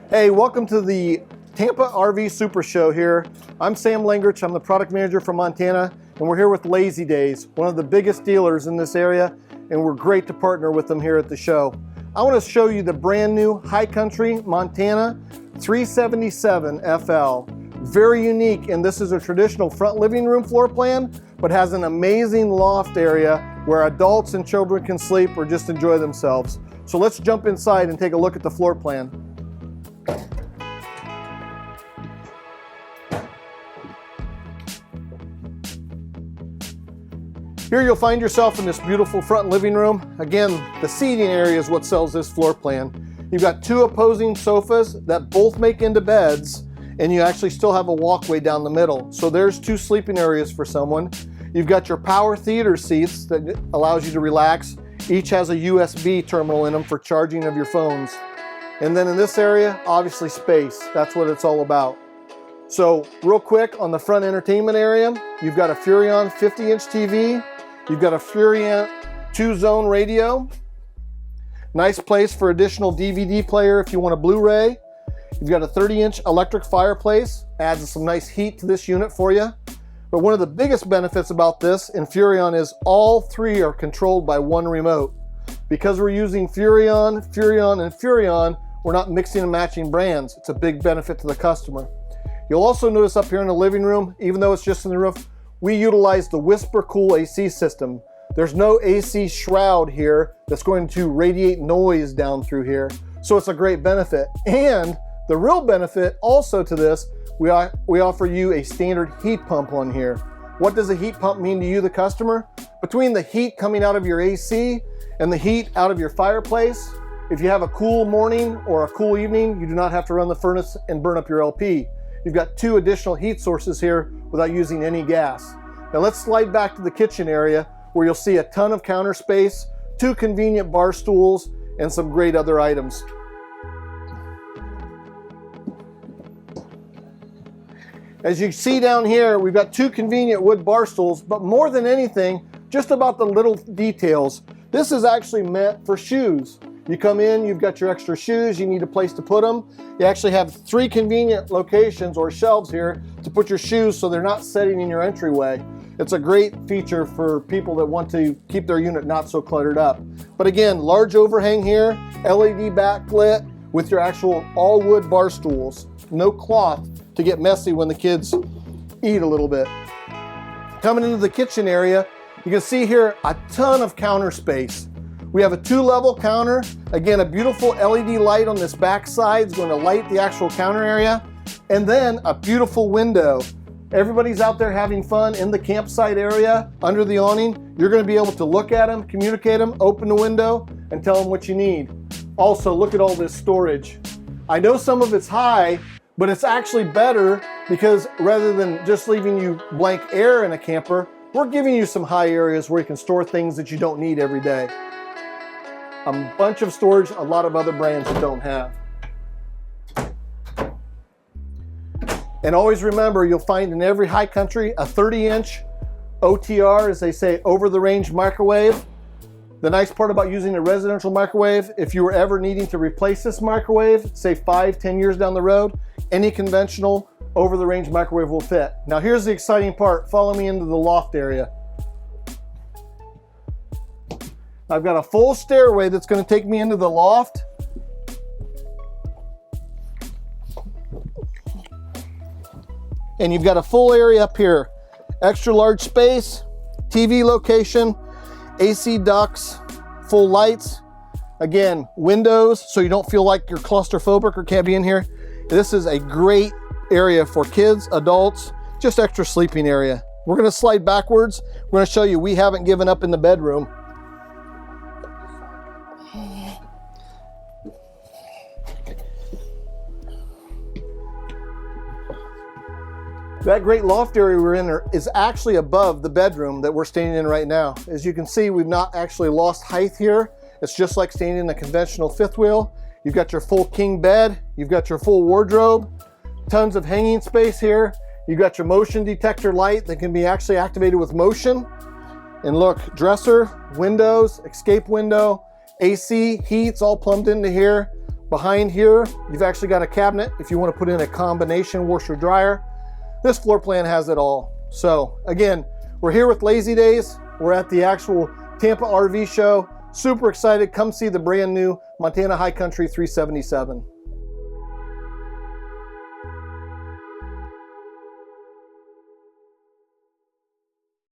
Hey, welcome to the Tampa RV SuperShow here. I'm Sam Langerich, I'm the product manager from Montana, and we're here with Lazydays, one of the biggest dealers in this area, and we're great to partner with them here at the show. I want to show you the brand new High Country Montana 377 FL. Very unique, and this is a traditional front living room floor plan, but has an amazing loft area where adults and children can sleep or just enjoy themselves. So let's jump inside and take a look at the floor plan. Here you'll find yourself in this beautiful front living room. Again, the seating area is what sells this floor plan. You've got two opposing sofas that both make into beds, and you actually still have a walkway down the middle. So there's two sleeping areas for someone. You've got your power theater seats that allows you to relax. Each has a USB terminal in them for charging of your phones. And then in this area, obviously space. That's what it's all about. So real quick on the front entertainment area, you've got a Furrion 50-inch TV. You've got a Furrion 2-zone radio. Nice place for additional DVD player if you want a Blu-ray. You've got a 30-inch electric fireplace. Adds some nice heat to this unit for you. But one of the biggest benefits about this in Furrion is all three are controlled by one remote. Because we're using Furrion, Furrion, and Furrion, we're not mixing and matching brands. It's a big benefit to the customer. You'll also notice up here in the living room, even though it's just in the roof, we utilize the Whisper Cool AC system. There's no AC shroud here that's going to radiate noise down through here. So it's a great benefit. And the real benefit also to this, we offer you a standard heat pump on here. What does a heat pump mean to you, the customer? Between the heat coming out of your AC and the heat out of your fireplace, if you have a cool morning or a cool evening, you do not have to run the furnace and burn up your LP. You've got two additional heat sources here without using any gas. Now let's slide back to the kitchen area where you'll see a ton of counter space, two convenient bar stools, and some great other items. As you see down here, we've got two convenient wood bar stools, but more than anything, just about the little details. This is actually meant for shoes. You come in, you've got your extra shoes, you need a place to put them. You actually have three convenient locations or shelves here to put your shoes so they're not sitting in your entryway. It's a great feature for people that want to keep their unit not so cluttered up. But again, large overhang here, LED backlit with your actual all wood bar stools. No cloth to get messy when the kids eat a little bit. Coming into the kitchen area, you can see here a ton of counter space. We have a 2-level counter. Again, a beautiful LED light on this back side is going to light the actual counter area. And then a beautiful window. Everybody's out there having fun in the campsite area under the awning. You're going to be able to look at them, communicate them, open the window, and tell them what you need. Also, look at all this storage. I know some of it's high, but it's actually better because rather than just leaving you blank air in a camper, we're giving you some high areas where you can store things that you don't need every day. A bunch of storage a lot of other brands don't have. And always remember, you'll find in every High Country a 30-inch OTR, as they say, over-the-range microwave. The nice part about using a residential microwave, if you were ever needing to replace this microwave, say 5-10 years down the road, any conventional over-the-range microwave will fit. Now here's the exciting part. Follow me into the loft area. I've got a full stairway that's going to take me into the loft. And you've got a full area up here. Extra large space, TV location, AC ducts, full lights. Again, windows, so you don't feel like you're claustrophobic or can't be in here. This is a great area for kids, adults, just extra sleeping area. We're going to slide backwards. We're going to show you we haven't given up in the bedroom. That great loft area we're in is actually above the bedroom that we're standing in right now. As you can see, we've not actually lost height here. It's just like standing in a conventional fifth wheel. You've got your full king bed. You've got your full wardrobe. Tons of hanging space here. You've got your motion detector light that can be actually activated with motion. And look, dresser, windows, escape window, AC, heat's all plumbed into here. Behind here, you've actually got a cabinet if you want to put in a combination washer dryer. This floor plan has it all. So again, we're here with Lazy Days. We're at the actual Tampa RV show. Super excited. Come see the brand new Montana High Country 377.